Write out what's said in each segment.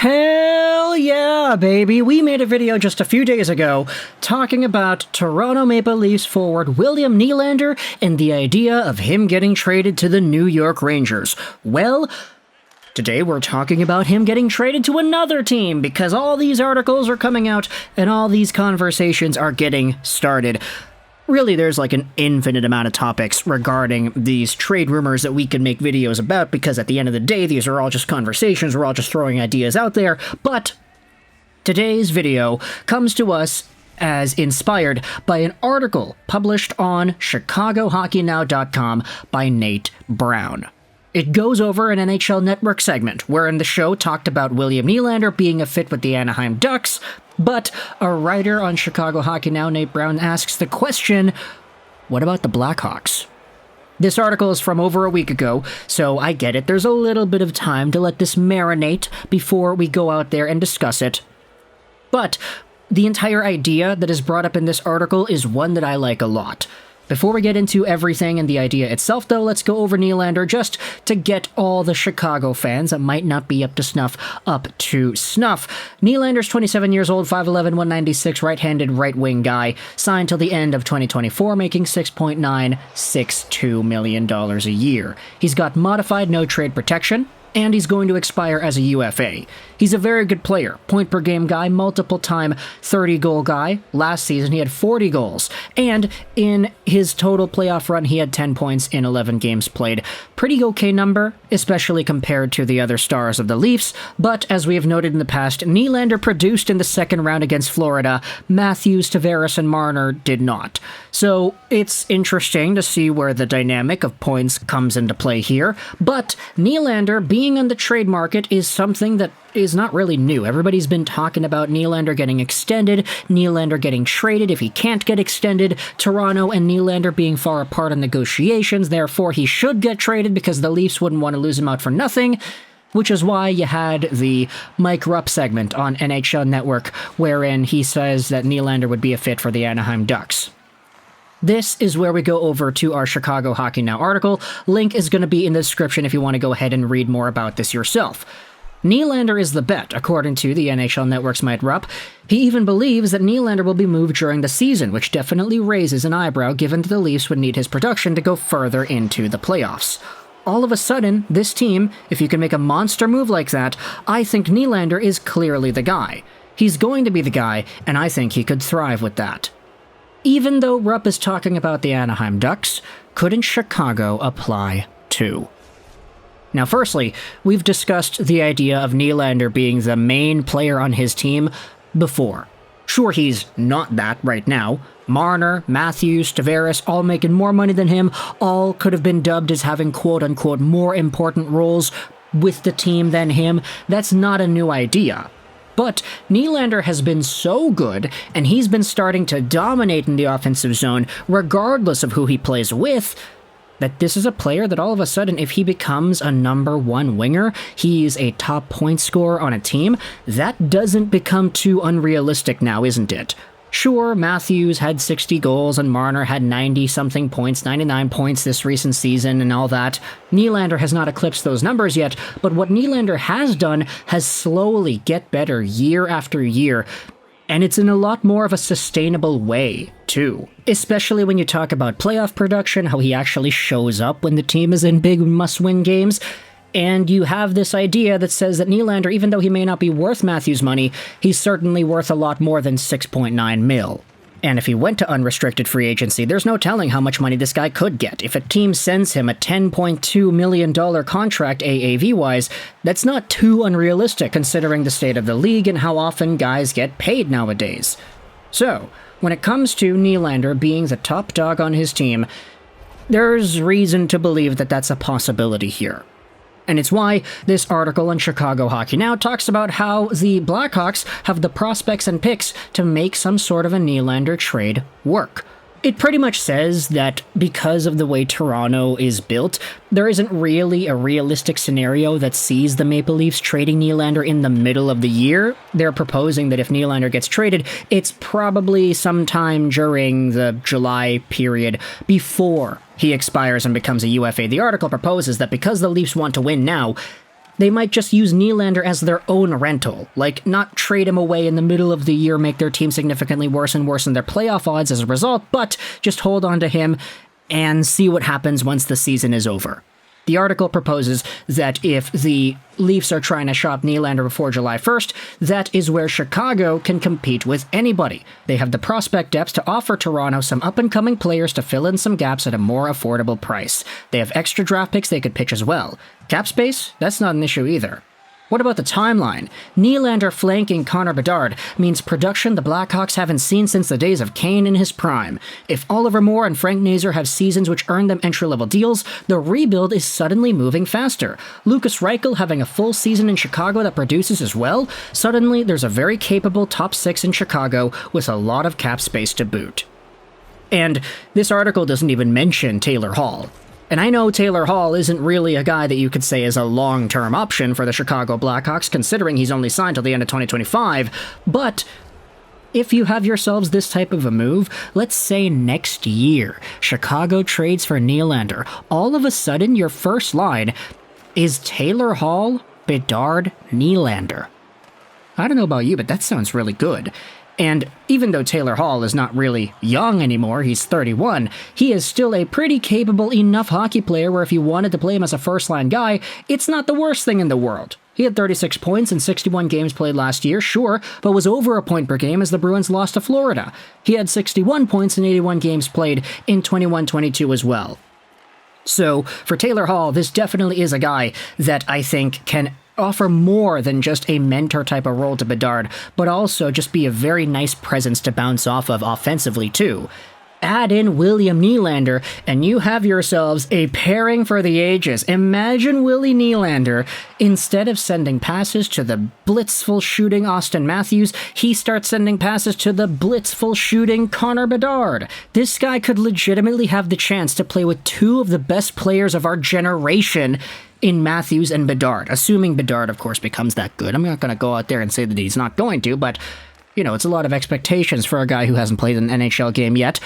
Hell yeah, baby! We made a video just a few days ago talking about Toronto Maple Leafs forward William Nylander and the idea of him getting traded to the New York Rangers. Well, today we're talking about him getting traded to another team because all these articles are coming out and all these conversations are getting started. Really, there's like an infinite amount of topics regarding these trade rumors that we can make videos about because at the end of the day, these are all just conversations, we're all just throwing ideas out there, but today's video comes to us as inspired by an article published on ChicagoHockeyNow.com by Nate Brown. It goes over an NHL Network segment, wherein the show talked about William Nylander being a fit with the Anaheim Ducks, but a writer on Chicago Hockey Now, Nate Brown, asks the question, what about the Blackhawks? This article is from over a week ago, so I get it. There's a little bit of time to let this marinate before we go out there and discuss it. But the entire idea that is brought up in this article is one that I like a lot. Before we get into everything and the idea itself, though, let's go over Nylander just to get all the Chicago fans that might not be up to snuff. Nylander's 27 years old, 5'11", 196, right-handed, right-wing guy, signed till the end of 2024, making $6.962 million a year. He's got modified no-trade protection, and he's going to expire as a UFA. He's a very good player, point-per-game guy, multiple-time 30-goal guy. Last season, he had 40 goals, and in his total playoff run, he had 10 points in 11 games played. Pretty okay number, especially compared to the other stars of the Leafs, but as we have noted in the past, Nylander produced in the second round against Florida. Matthews, Tavares, and Marner did not. So it's interesting to see where the dynamic of points comes into play here, but Nylander being on the trade market is something that is not really new. Everybody's been talking about Nylander getting extended, Nylander getting traded if he can't get extended, Toronto and Nylander being far apart in negotiations, therefore he should get traded because the Leafs wouldn't want to lose him out for nothing, which is why you had the Mike Rupp segment on NHL Network wherein he says that Nylander would be a fit for the Anaheim Ducks. This is where we go over to our Chicago Hockey Now article. Link is going to be in the description if you want to go ahead and read more about this yourself. Nylander is the bet, according to the NHL Network's Mike Rupp. He even believes that Nylander will be moved during the season, which definitely raises an eyebrow given that the Leafs would need his production to go further into the playoffs. All of a sudden, this team, if you can make a monster move like that, I think Nylander is clearly the guy. He's going to be the guy, and I think he could thrive with that. Even though Rupp is talking about the Anaheim Ducks, couldn't Chicago apply too? Now, firstly, we've discussed the idea of Nylander being the main player on his team before. Sure, he's not that right now. Marner, Matthews, Tavares, all making more money than him, all could have been dubbed as having quote-unquote more important roles with the team than him. That's not a new idea. But Nylander has been so good, and he's been starting to dominate in the offensive zone, regardless of who he plays with, that this is a player that all of a sudden, if he becomes a number one winger, he's a top point scorer on a team, that doesn't become too unrealistic now, isn't it? Sure, Matthews had 60 goals and Marner had 90-something points, 99 points this recent season and all that. Nylander has not eclipsed those numbers yet, but what Nylander has done has slowly get better year after year, and it's in a lot more of a sustainable way, too. Especially when you talk about playoff production, how he actually shows up when the team is in big must-win games. And you have this idea that says that Nylander, even though he may not be worth Matthews' money, he's certainly worth a lot more than $6.9 mil. And if he went to unrestricted free agency, there's no telling how much money this guy could get. If a team sends him a $10.2 million contract AAV-wise, that's not too unrealistic considering the state of the league and how often guys get paid nowadays. So, when it comes to Nylander being the top dog on his team, there's reason to believe that that's a possibility here. And it's why this article in Chicago Hockey Now talks about how the Blackhawks have the prospects and picks to make some sort of a Nylander trade work. It pretty much says that because of the way Toronto is built, there isn't really a realistic scenario that sees the Maple Leafs trading Nylander in the middle of the year. They're proposing that if Nylander gets traded, it's probably sometime during the July period before he expires and becomes a UFA. The article proposes that because the Leafs want to win now, they might just use Nylander as their own rental. Like, not trade him away in the middle of the year, make their team significantly worse and worsen their playoff odds as a result, but just hold on to him and see what happens once the season is over. The article proposes that if the Leafs are trying to shop Nylander before July 1st, that is where Chicago can compete with anybody. They have the prospect depth to offer Toronto some up-and-coming players to fill in some gaps at a more affordable price. They have extra draft picks they could pitch as well. Cap space? That's not an issue either. What about the timeline? Nylander flanking Connor Bedard means production the Blackhawks haven't seen since the days of Kane in his prime. If Oliver Moore and Frank Nazar have seasons which earn them entry-level deals, the rebuild is suddenly moving faster. Lukas Reichel having a full season in Chicago that produces as well, suddenly there's a very capable top 6 in Chicago with a lot of cap space to boot. And this article doesn't even mention Taylor Hall. And I know Taylor Hall isn't really a guy that you could say is a long-term option for the Chicago Blackhawks, considering he's only signed till the end of 2025, but if you have yourselves this type of a move, let's say next year, Chicago trades for Nylander, all of a sudden your first line is Taylor Hall, Bedard, Nylander. I don't know about you, but that sounds really good. And even though Taylor Hall is not really young anymore, he's 31, he is still a pretty capable enough hockey player where if you wanted to play him as a first-line guy, it's not the worst thing in the world. He had 36 points in 61 games played last year, sure, but was over a point per game as the Bruins lost to Florida. He had 61 points in 81 games played in 21-22 as well. So, for Taylor Hall, this definitely is a guy that I think can offer more than just a mentor type of role to Bedard, but also just be a very nice presence to bounce off of offensively too. Add in William Nylander, and you have yourselves a pairing for the ages. Imagine Willie Nylander, instead of sending passes to the blitzful shooting Austin Matthews, he starts sending passes to the blitzful shooting Connor Bedard. This guy could legitimately have the chance to play with two of the best players of our generation in Matthews and Bedard, assuming Bedard, of course, becomes that good. I'm not going to go out there and say that he's not going to, but, you know, it's a lot of expectations for a guy who hasn't played an NHL game yet.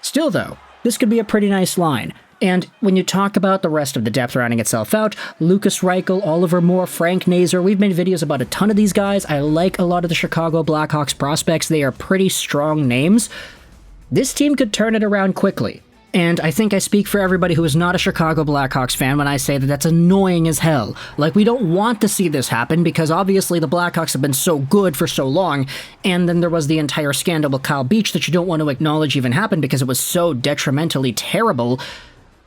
Still, though, this could be a pretty nice line. And when you talk about the rest of the depth rounding itself out, Lukas Reichel, Oliver Moore, Frank Nazar, we've made videos about a ton of these guys. I like a lot of the Chicago Blackhawks prospects. They are pretty strong names. This team could turn it around quickly. And I think I speak for everybody who is not a Chicago Blackhawks fan when I say that that's annoying as hell. Like, we don't want to see this happen because obviously the Blackhawks have been so good for so long, and then there was the entire scandal with Kyle Beach that you don't want to acknowledge even happened because it was so detrimentally terrible.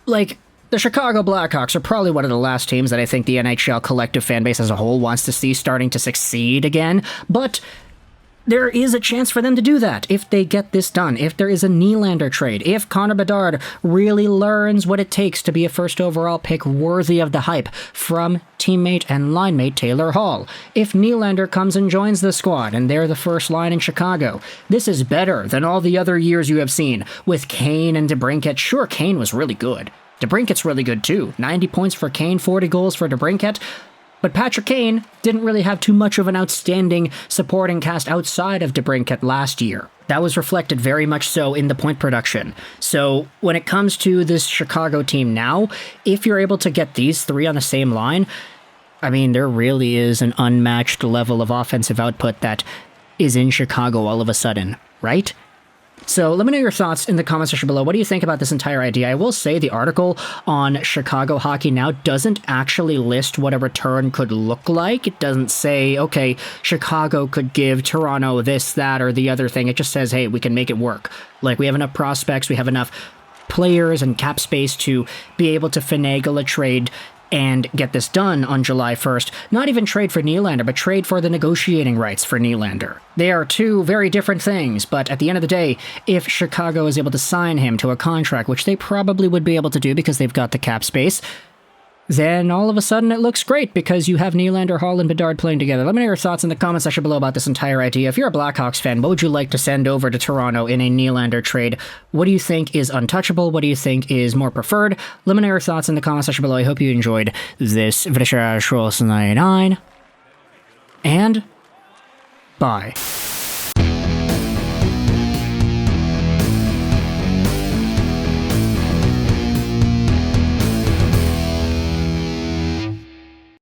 Like, the Chicago Blackhawks are probably one of the last teams that I think the NHL collective fan base as a whole wants to see starting to succeed again, but there is a chance for them to do that if they get this done, if there is a Nylander trade, if Connor Bedard really learns what it takes to be a first overall pick worthy of the hype from teammate and linemate Taylor Hall, if Nylander comes and joins the squad and they're the first line in Chicago. This is better than all the other years you have seen with Kane and DeBrincat. Sure, Kane was really good. DeBrincat's really good too. 90 points for Kane, 40 goals for DeBrincat. But Patrick Kane didn't really have too much of an outstanding supporting cast outside of DeBrincat last year. That was reflected very much so in the point production. So when it comes to this Chicago team now, if you're able to get these three on the same line, I mean, there really is an unmatched level of offensive output that is in Chicago all of a sudden, right? So let me know your thoughts in the comment section below. What do you think about this entire idea? I will say the article on Chicago Hockey Now doesn't actually list what a return could look like. It doesn't say, okay, Chicago could give Toronto this, that, or the other thing. It just says, hey, we can make it work. Like, we have enough prospects, we have enough players and cap space to be able to finagle a trade and get this done on July 1st. Not even trade for Nylander, but trade for the negotiating rights for Nylander. They are two very different things, but at the end of the day, if Chicago is able to sign him to a contract, which they probably would be able to do because they've got the cap space, then all of a sudden it looks great because you have Nylander, Hall, and Bedard playing together. Let me know your thoughts in the comment section below about this entire idea. If you're a Blackhawks fan, what would you like to send over to Toronto in a Nylander trade? What do you think is untouchable? What do you think is more preferred? Let me know your thoughts in the comment section below. I hope you enjoyed this video. And bye.